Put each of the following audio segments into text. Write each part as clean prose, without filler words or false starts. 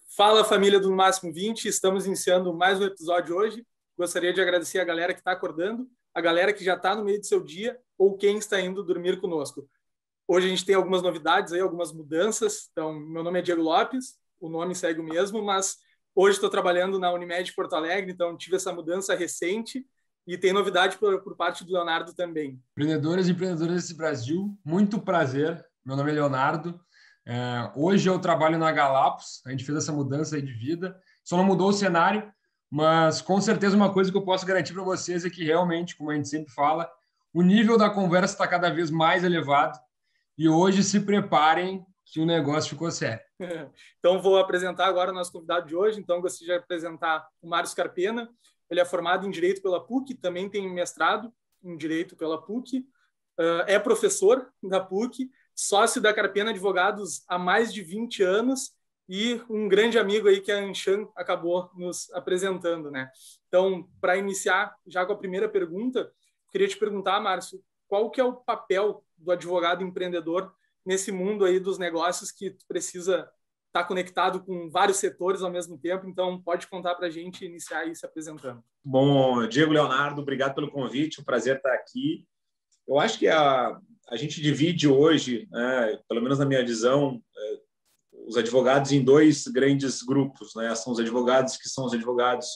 Fala, família do No Máximo 20, estamos iniciando mais um episódio hoje. Gostaria de agradecer a galera que está acordando, a galera que já está no meio do seu dia ou quem está indo dormir conosco. Hoje a gente tem algumas novidades, aí, algumas mudanças. Então, meu nome é Diego Lopes, o nome segue o mesmo, mas hoje estou trabalhando na Unimed Porto Alegre, então tive essa mudança recente e tem novidade por parte do Leonardo também. Empreendedores e empreendedoras desse Brasil, muito prazer. Meu nome é Leonardo. Hoje eu trabalho na Galápagos, a gente fez essa mudança aí de vida, só não mudou o cenário, mas com certeza uma coisa que eu posso garantir para vocês é que realmente, como a gente sempre fala, o nível da conversa está cada vez mais elevado e hoje se preparem que o negócio ficou sério. Então vou apresentar agora o nosso convidado de hoje, então gostaria de apresentar o Mário Scarpena. Ele é formado em Direito pela PUC, também tem mestrado em Direito pela PUC, é professor da PUC, sócio da Carpena Advogados há mais de 20 anos e um grande amigo aí que a Anshan acabou nos apresentando, né? Então, para iniciar já com a primeira pergunta, queria te perguntar, Márcio, qual que é o papel do advogado empreendedor nesse mundo aí dos negócios que tu precisa estar conectado com vários setores ao mesmo tempo? Então, pode contar para a gente e iniciar aí se apresentando. Bom, Diego, Leonardo, obrigado pelo convite, um prazer estar aqui. Eu acho que a gente divide hoje, pelo menos na minha visão, os advogados em dois grandes grupos, né? São os advogados que são os advogados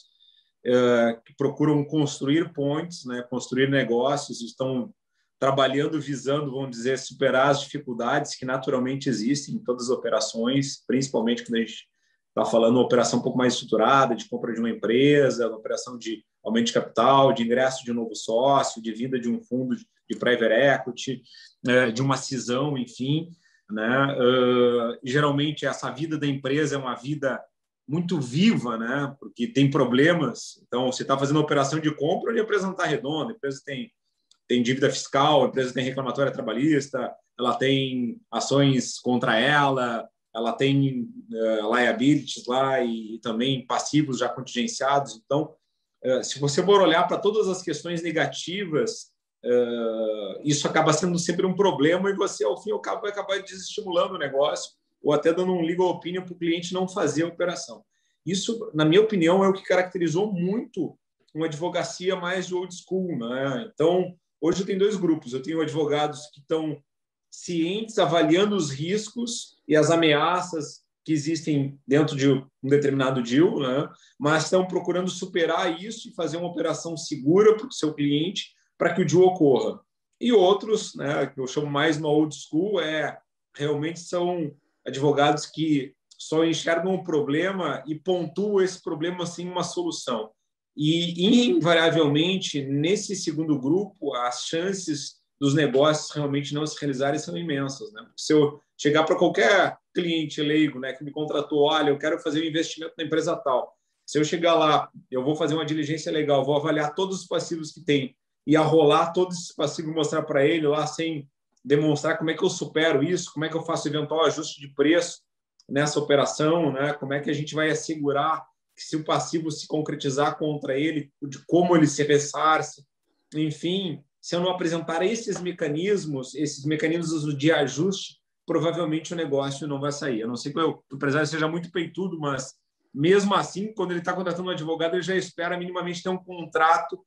que procuram construir pontes, né? Construir negócios, estão trabalhando, visando, vamos dizer, superar as dificuldades que naturalmente existem em todas as operações, principalmente quando a gente está falando uma operação um pouco mais estruturada, de compra de uma empresa, uma operação de aumento de capital, de ingresso de um novo sócio, de vinda de um fundo de private equity, de uma cisão, enfim, né? Geralmente essa vida da empresa é uma vida muito viva, né? Porque tem problemas. Então, você está fazendo uma operação de compra, a empresa não está redonda, a empresa tem dívida fiscal, a empresa tem reclamatória trabalhista, ela tem ações contra ela tem liabilities lá e também passivos já contingenciados. Então, se você for olhar para todas as questões negativas, isso acaba sendo sempre um problema e você, ao fim e ao cabo, vai acabar desestimulando o negócio ou até dando um legal opinion para o cliente não fazer a operação. Isso, na minha opinião, é o que caracterizou muito uma advocacia mais de old school, né? Então, hoje eu tenho dois grupos. Eu tenho advogados que estão cientes, avaliando os riscos e as ameaças que existem dentro de um determinado deal, né? Mas estão procurando superar isso e fazer uma operação segura para o seu cliente para que o deal ocorra. E outros, né, que eu chamo mais no old school, realmente são advogados que só enxergam um problema e pontuam esse problema sem uma solução. E, invariavelmente, nesse segundo grupo, as chances dos negócios realmente não se realizarem são imensas, né? Se eu chegar para qualquer cliente leigo, né, que me contratou, olha, eu quero fazer um investimento na empresa tal. Se eu chegar lá, eu vou fazer uma diligência legal, vou avaliar todos os passivos que tem e arrolar todos esses passivos e mostrar para ele lá sem demonstrar como é que eu supero isso, como é que eu faço eventual ajuste de preço nessa operação, né? Como é que a gente vai assegurar que se o passivo se concretizar contra ele, de como ele se ressarce, enfim, se eu não apresentar esses mecanismos de ajuste, provavelmente o negócio não vai sair. Eu não sei que o empresário seja muito peitudo, mas mesmo assim, quando ele está contratando um advogado, ele já espera minimamente ter um contrato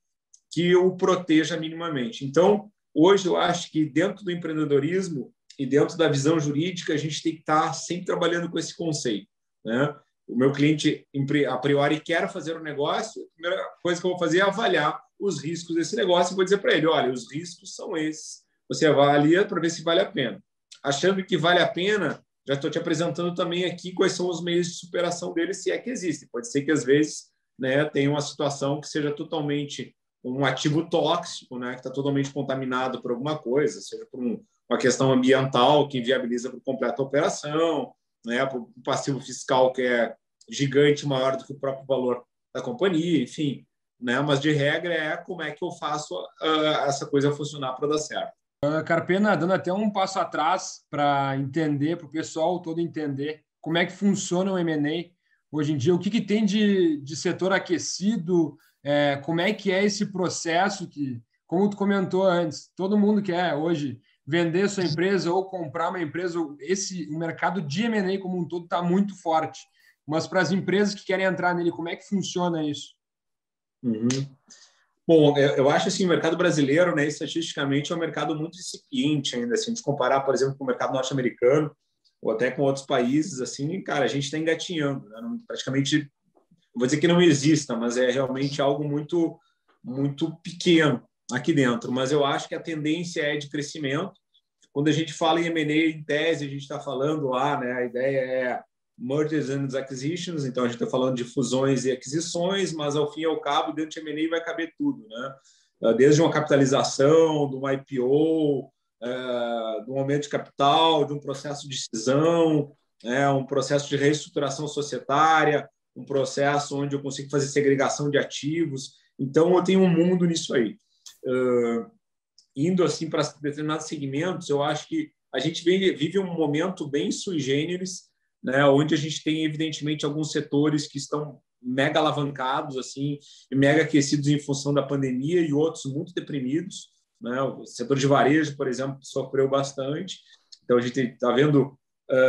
que o proteja minimamente. Então, hoje eu acho que dentro do empreendedorismo e dentro da visão jurídica, a gente tem que estar sempre trabalhando com esse conceito, né? O meu cliente, a priori, quer fazer um negócio, a primeira coisa que eu vou fazer é avaliar os riscos desse negócio e vou dizer para ele, olha, os riscos são esses. Você avalia para ver se vale a pena. Achando que vale a pena, já estou te apresentando também aqui quais são os meios de superação dele, se é que existem. Pode ser que, às vezes, né, tenha uma situação que seja totalmente um ativo tóxico, né, que está totalmente contaminado por alguma coisa, seja por uma questão ambiental que inviabiliza por completo a operação, né, por um passivo fiscal que é gigante, maior do que o próprio valor da companhia, enfim, né, mas de regra como é que eu faço essa coisa funcionar para dar certo. Carpena, dando até um passo atrás para entender, para o pessoal todo entender como é que funciona o M&A hoje em dia, o que tem de setor aquecido, como é que é esse processo que, como tu comentou antes, todo mundo quer hoje vender sua empresa ou comprar uma empresa. O mercado de M&A como um todo está muito forte. Mas para as empresas que querem entrar nele, como é que funciona isso? Uhum. Bom, eu acho assim, o mercado brasileiro, né, estatisticamente, é um mercado muito incipiente ainda. Assim, se comparar, por exemplo, com o mercado norte-americano ou até com outros países, assim, cara, a gente está engatinhando, né? Praticamente, vou dizer que não exista, mas é realmente algo muito, muito pequeno aqui dentro. Mas eu acho que a tendência é de crescimento. Quando a gente fala em M&A, em tese, a gente está falando lá, né, a ideia é mergers and acquisitions, então a gente está falando de fusões e aquisições, mas ao fim e ao cabo, dentro de M&A vai caber tudo, né? Desde uma capitalização, de um IPO, de um aumento de capital, de um processo de cisão, um processo de reestruturação societária, um processo onde eu consigo fazer segregação de ativos. Então, eu tenho um mundo nisso aí. Indo assim para determinados segmentos, eu acho que a gente vive um momento bem sui generis, né, onde a gente tem, evidentemente, alguns setores que estão mega alavancados, assim, e mega aquecidos em função da pandemia, e outros muito deprimidos, né? O setor de varejo, por exemplo, sofreu bastante. Então, a gente está vendo,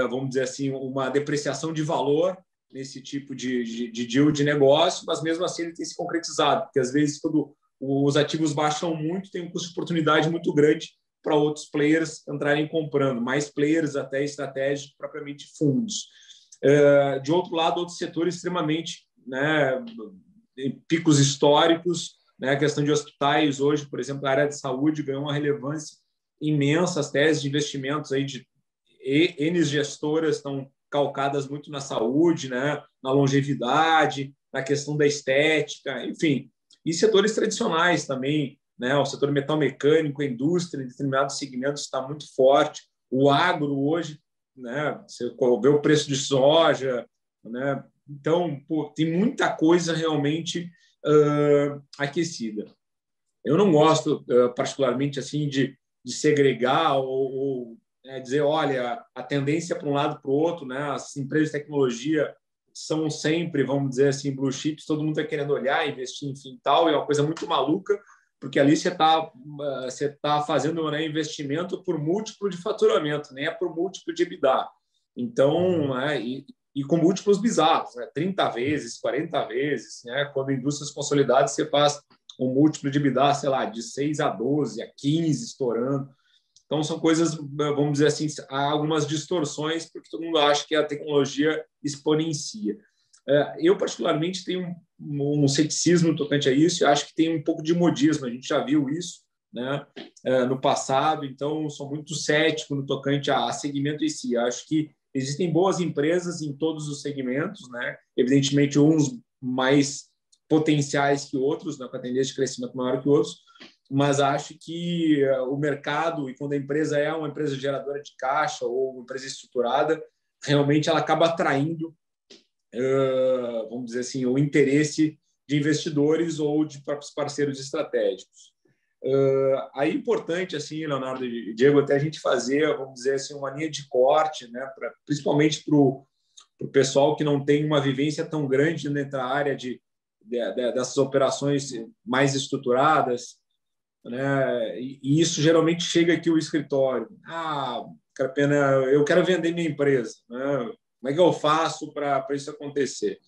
vamos dizer assim, uma depreciação de valor nesse tipo de deal de negócio, mas mesmo assim ele tem se concretizado, porque às vezes quando os ativos baixam muito, tem um custo de oportunidade muito grande para outros players entrarem comprando, mais players até estratégicos, propriamente fundos. De outro lado, outros setores extremamente, né, em picos históricos, né, a questão de hospitais hoje, por exemplo, a área de saúde ganhou uma relevância imensa, as teses de investimentos aí de N gestoras estão calcadas muito na saúde, né, na longevidade, na questão da estética, enfim, e setores tradicionais também, né? O setor metal mecânico, a indústria, em determinados segmentos está muito forte. O agro hoje, né? Você vê o preço de soja, né? Então, pô, tem muita coisa realmente aquecida. Eu não gosto particularmente assim de segregar ou dizer, olha, a tendência para um lado para o outro, né? As empresas de tecnologia são sempre, vamos dizer assim, blue chips, todo mundo está querendo olhar, investir, enfim, tal, e é uma coisa muito maluca, porque ali você tá fazendo, né, investimento por múltiplo de faturamento, nem é por múltiplo de EBITDA. Então, e com múltiplos bizarros, né? 30 vezes, 40 vezes, né? Quando indústrias consolidadas você faz um múltiplo de EBITDA, sei lá, de 6 a 12, a 15 estourando. Então, são coisas, vamos dizer assim, há algumas distorções, porque todo mundo acha que a tecnologia exponencia. Eu, particularmente, tenho um ceticismo tocante a isso, e acho que tem um pouco de modismo, a gente já viu isso, né, no passado, então sou muito cético no tocante a segmento em si. Acho que existem boas empresas em todos os segmentos, né, evidentemente uns mais potenciais que outros, né, com a tendência de crescimento maior que outros, mas acho que o mercado, e quando a empresa é uma empresa geradora de caixa ou uma empresa estruturada, realmente ela acaba atraindo, vamos dizer assim, o interesse de investidores ou de próprios parceiros estratégicos. Aí é importante, assim, Leonardo e Diego, até a gente fazer, vamos dizer assim, uma linha de corte, né, principalmente para o pessoal que não tem uma vivência tão grande dentro da área dessas operações mais estruturadas, né? E isso geralmente chega aqui ao escritório. Carpena, eu quero vender minha empresa, né? Como é que eu faço para isso acontecer?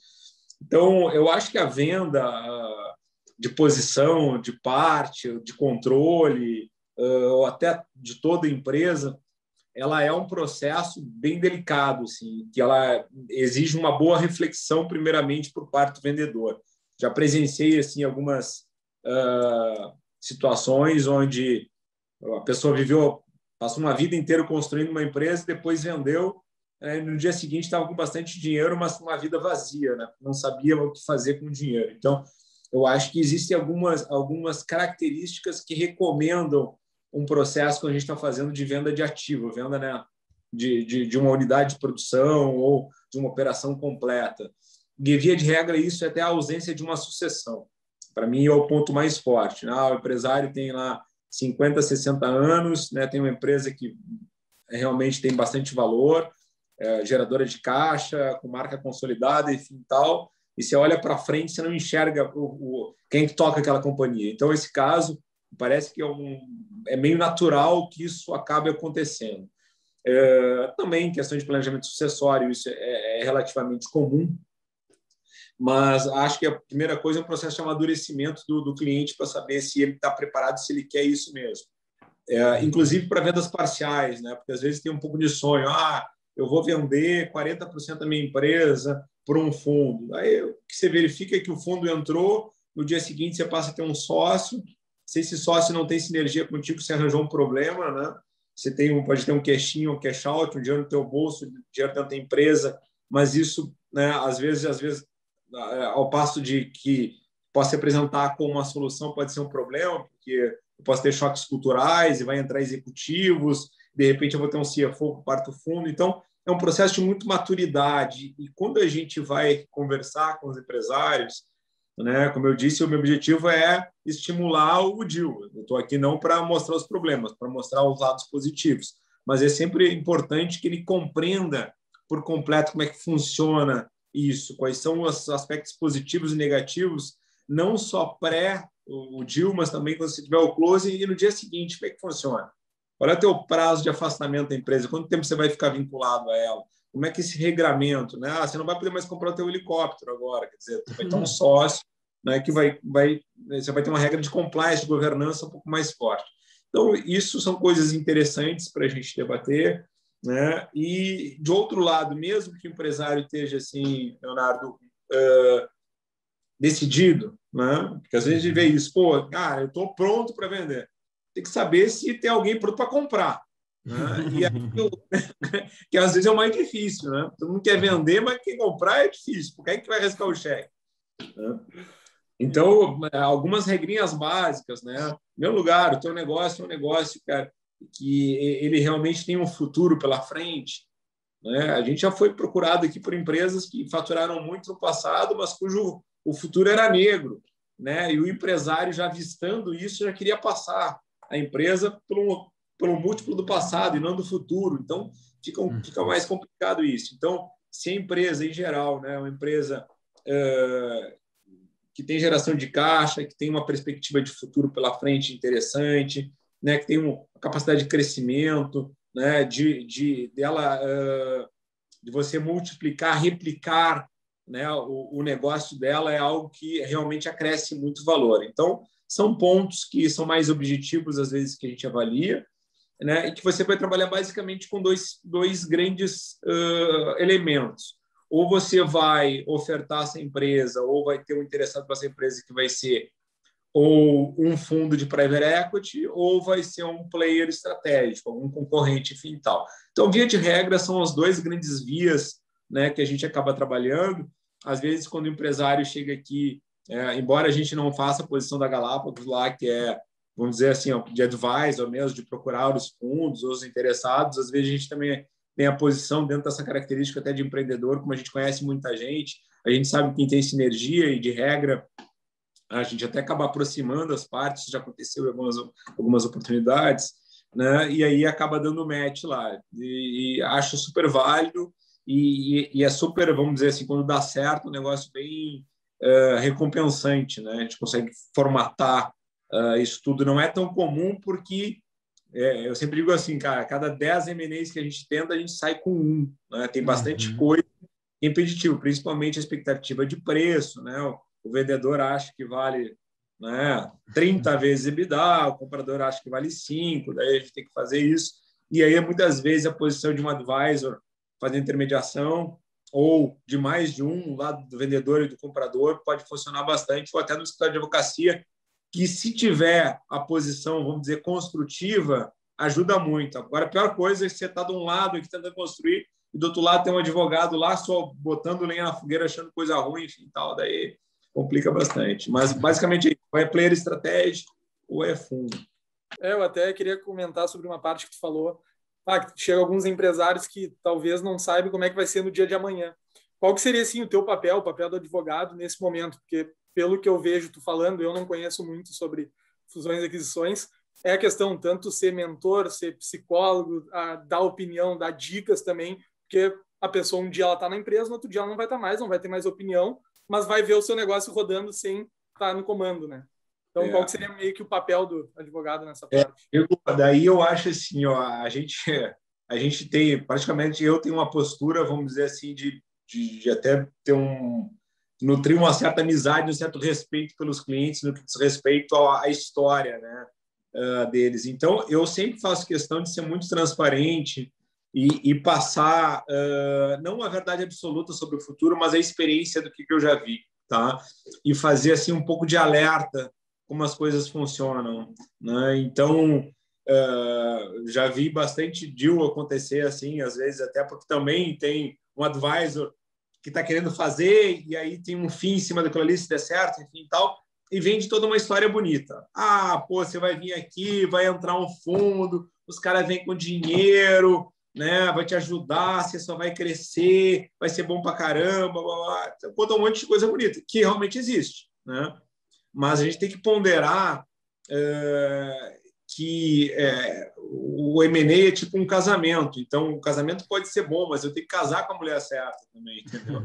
Então, eu acho que a venda de posição, de parte, de controle, ou até de toda a empresa, ela é um processo bem delicado, assim, que ela exige uma boa reflexão, primeiramente, por parte do vendedor. Já presenciei assim algumas situações onde a pessoa passou uma vida inteira construindo uma empresa, depois vendeu, e no dia seguinte estava com bastante dinheiro, mas com uma vida vazia, né? Não sabia o que fazer com o dinheiro. Então, eu acho que existem algumas características que recomendam um processo que a gente está fazendo de venda de ativo, venda, né, de uma unidade de produção ou de uma operação completa. E, via de regra, isso é até a ausência de uma sucessão. Para mim, é o ponto mais forte, né? O empresário tem lá 50, 60 anos, né? Tem uma empresa que realmente tem bastante valor, geradora de caixa, com marca consolidada, enfim, tal, e você olha para frente, você não enxerga quem que toca aquela companhia. Então, esse caso, parece que é meio natural que isso acabe acontecendo. Também, em questão de planejamento sucessório, isso é relativamente comum, mas acho que a primeira coisa é um processo de amadurecimento do cliente para saber se ele está preparado, se ele quer isso mesmo. Inclusive para vendas parciais, né? Porque às vezes tem um pouco de sonho, eu vou vender 40% da minha empresa para um fundo. Aí o que você verifica é que o fundo entrou, no dia seguinte você passa a ter um sócio, se esse sócio não tem sinergia contigo, você arranjou um problema, né? Você pode ter um cash-in, um cash-out, um dinheiro no teu bolso, um dinheiro dentro da empresa, mas isso, né, às vezes, ao passo de que possa se apresentar como uma solução, pode ser um problema, porque eu posso ter choques culturais e vai entrar executivos, de repente eu vou ter um CFO que parte do fundo. Então, é um processo de muita maturidade. E quando a gente vai conversar com os empresários, né, como eu disse, o meu objetivo é estimular o deal. Eu estou aqui não para mostrar os problemas, para mostrar os lados positivos. Mas é sempre importante que ele compreenda por completo como é que funciona isso, quais são os aspectos positivos e negativos, não só o deal, mas também quando você tiver o close e no dia seguinte, como é que funciona? Qual é o teu prazo de afastamento da empresa? Quanto tempo você vai ficar vinculado a ela? Como é que esse regramento, né? Você não vai poder mais comprar o teu helicóptero agora, quer dizer, você vai ter um sócio, né, que você vai ter uma regra de compliance, de governança um pouco mais forte. Então, isso são coisas interessantes para a gente debater, né? E, de outro lado, mesmo que o empresário esteja, assim, Leonardo, decidido, né? Porque às vezes a gente vê isso, cara, eu estou pronto para vender. Tem que saber se tem alguém pronto para comprar, né? E aí, que às vezes é o mais difícil, né? Todo mundo quer vender, mas quem comprar é difícil, porque aí que vai riscar o cheque, né? Então, algumas regrinhas básicas, né? Meu lugar, o teu negócio é um negócio, cara, que ele realmente tem um futuro pela frente, né? A gente já foi procurado aqui por empresas que faturaram muito no passado, mas cujo o futuro era negro, né? E o empresário, já avistando isso, já queria passar a empresa pelo múltiplo do passado e não do futuro. Então, fica mais complicado isso. Então, se a empresa, em geral, né, uma empresa que tem geração de caixa, que tem uma perspectiva de futuro pela frente interessante, né, que tem uma capacidade de crescimento, né, de você multiplicar, replicar, né, o negócio dela, é algo que realmente acresce muito valor. Então, são pontos que são mais objetivos, às vezes, que a gente avalia, né, e que você vai trabalhar basicamente com dois grandes elementos. Ou você vai ofertar essa empresa, ou vai ter um interessado para essa empresa, que vai ser ou um fundo de private equity, ou vai ser um player estratégico, um concorrente, enfim, e tal. Então, via de regra, são as duas grandes vias, né, que a gente acaba trabalhando. Às vezes, quando o empresário chega aqui, embora a gente não faça a posição da Galápagos lá, que é, vamos dizer assim, de advisor mesmo, de procurar os fundos, os interessados, às vezes a gente também tem a posição dentro dessa característica até de empreendedor, como a gente conhece muita gente, a gente sabe quem tem sinergia e, de regra, a gente até acaba aproximando as partes, já aconteceu em algumas oportunidades, né? E aí acaba dando match lá. E acho super válido e é super, vamos dizer assim, quando dá certo, um negócio bem recompensante, né? A gente consegue formatar isso tudo. Não é tão comum porque eu sempre digo assim, cara, a cada 10 M&As que a gente tenta, a gente sai com um, né? Tem bastante coisa impeditivo, principalmente a expectativa de preço, né? O vendedor acha que vale, né, 30 vezes EBITDA, o comprador acha que vale 5, daí a gente tem que fazer isso. E aí, muitas vezes, a posição de um advisor fazendo intermediação, ou de mais de um, lado do vendedor e do comprador, pode funcionar bastante, ou até no escritório de advocacia, que, se tiver a posição, vamos dizer, construtiva, ajuda muito. Agora, a pior coisa é que você está de um lado aqui tentando construir, e do outro lado tem um advogado lá só botando lenha na fogueira, achando coisa ruim, enfim, tal, daí complica bastante. Mas, basicamente, ou é player estratégico ou é fundo. Eu até queria comentar sobre uma parte que tu falou. Que chega alguns empresários que talvez não saibam como é que vai ser no dia de amanhã. Qual que seria, assim, o papel do advogado nesse momento? Porque, pelo que eu vejo tu falando, eu não conheço muito sobre fusões e aquisições, é a questão tanto ser mentor, ser psicólogo, dar opinião, dar dicas também, porque a pessoa um dia ela está na empresa, no outro dia ela não vai estar mais, não vai ter mais opinião, mas vai ver o seu negócio rodando sem estar no comando, né? Então, qual que seria meio que o papel do advogado nessa parte? Daí eu acho assim, ó, a gente tem, praticamente, eu tenho uma postura, vamos dizer assim, de até ter nutrir uma certa amizade, um certo respeito pelos clientes no que diz respeito à história, né, deles. Então, eu sempre faço questão de ser muito transparente e passar, não a verdade absoluta sobre o futuro, mas a experiência do que eu já vi, tá? E fazer, assim, um pouco de alerta como as coisas funcionam, né? Então, já vi bastante deal acontecer assim, às vezes até porque também tem um advisor que está querendo fazer e aí tem um fim em cima daquilo ali, se der certo, enfim, tal, e vende toda uma história bonita. Ah, pô, você vai vir aqui, vai entrar um fundo, os caras vêm com dinheiro, né? Vai te ajudar, você só vai crescer, vai ser bom pra caramba, blá, blá, blá. Então, conta um monte de coisa bonita, que realmente existe, né? Mas a gente tem que ponderar que o M&A é tipo um casamento. Então, o casamento pode ser bom, mas eu tenho que casar com a mulher certa também, entendeu?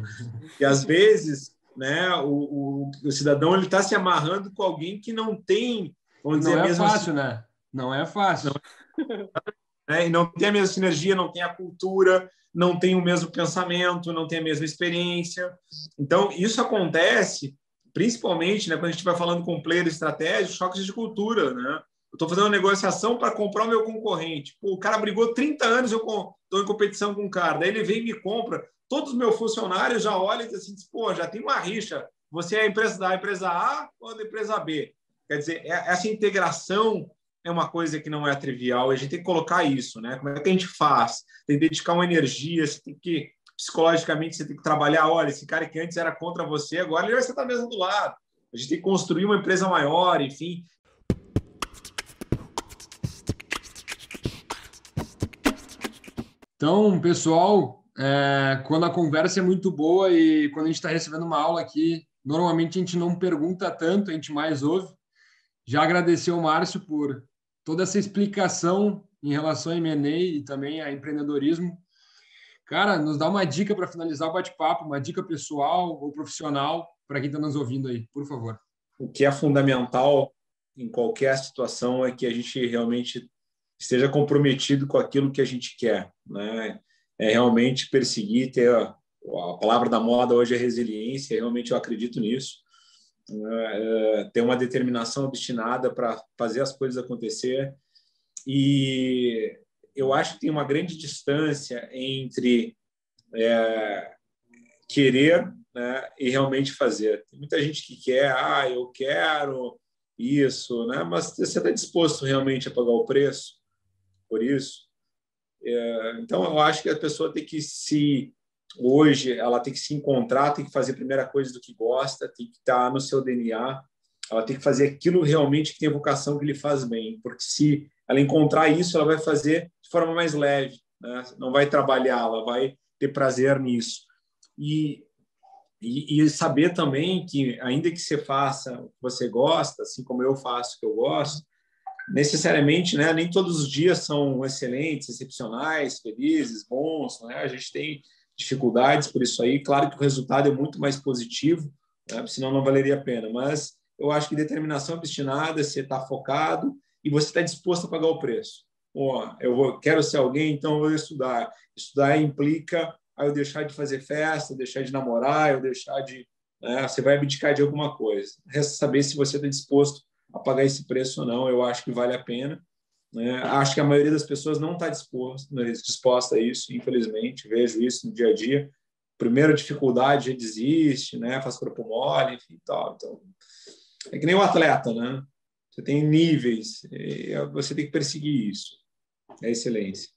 E às vezes, né, o cidadão ele está se amarrando com alguém que não tem, vamos dizer, Não a é mesma fácil, né? Não é fácil. né? E não tem a mesma sinergia, não tem a cultura, não tem o mesmo pensamento, não tem a mesma experiência. Então, isso acontece principalmente, né, quando a gente vai falando com player estratégico, choques de cultura, né? Eu estou fazendo uma negociação para comprar o meu concorrente. Pô, o cara brigou 30 anos, eu estou em competição com o cara. Daí ele vem e me compra. Todos os meus funcionários já olham e dizem assim, pô, já tem uma rixa. Você é a empresa da empresa A ou da empresa B? Quer dizer, essa integração é uma coisa que não é trivial. E a gente tem que colocar isso, né? Como é que a gente faz? Tem que dedicar uma energia, você tem que psicologicamente você tem que trabalhar. Olha, esse cara que antes era contra você, agora ele vai estar mesmo do lado. A gente tem que construir uma empresa maior, enfim. Então, pessoal, quando a conversa é muito boa e quando a gente está recebendo uma aula aqui, normalmente a gente não pergunta tanto, a gente mais ouve. Já agradecer ao Márcio por toda essa explicação em relação a M&A e também a empreendedorismo. Cara, nos dá uma dica para finalizar o bate-papo, uma dica pessoal ou profissional para quem está nos ouvindo aí, por favor. O que é fundamental em qualquer situação é que a gente realmente esteja comprometido com aquilo que a gente quer, né? É realmente perseguir, ter a palavra da moda hoje é resiliência, realmente eu acredito nisso. Ter uma determinação obstinada para fazer as coisas acontecer. E eu acho que tem uma grande distância entre querer, né, e realmente fazer. Tem muita gente que quer, eu quero isso, né? Mas você está disposto realmente a pagar o preço por isso? Então, eu acho que a pessoa tem que hoje, ela tem que se encontrar, tem que fazer a primeira coisa do que gosta, tem que estar no seu DNA, ela tem que fazer aquilo realmente que tem a vocação que lhe faz bem, porque se ela encontrar isso, ela vai fazer de forma mais leve, né? Não vai trabalhar, ela vai ter prazer nisso. E saber também que, ainda que você faça o que você gosta, assim como eu faço o que eu gosto, necessariamente, né, nem todos os dias são excelentes, excepcionais, felizes, bons, né? A gente tem dificuldades por isso aí. Claro que o resultado é muito mais positivo, né? Senão não valeria a pena. Mas eu acho que determinação obstinada, você está focado e você está disposto a pagar o preço. Quero ser alguém, então eu vou estudar. Estudar implica eu deixar de fazer festa, deixar de namorar, eu deixar de... Né, você vai abdicar de alguma coisa. Resta saber se você está disposto a pagar esse preço ou não. Eu acho que vale a pena, né? Acho que a maioria das pessoas não está disposta a isso, infelizmente. Vejo isso no dia a dia. Primeira dificuldade, já desiste, né? Faz corpo mole, enfim, tal. Então, é que nem um atleta, né? Você tem níveis, você tem que perseguir isso. É excelência.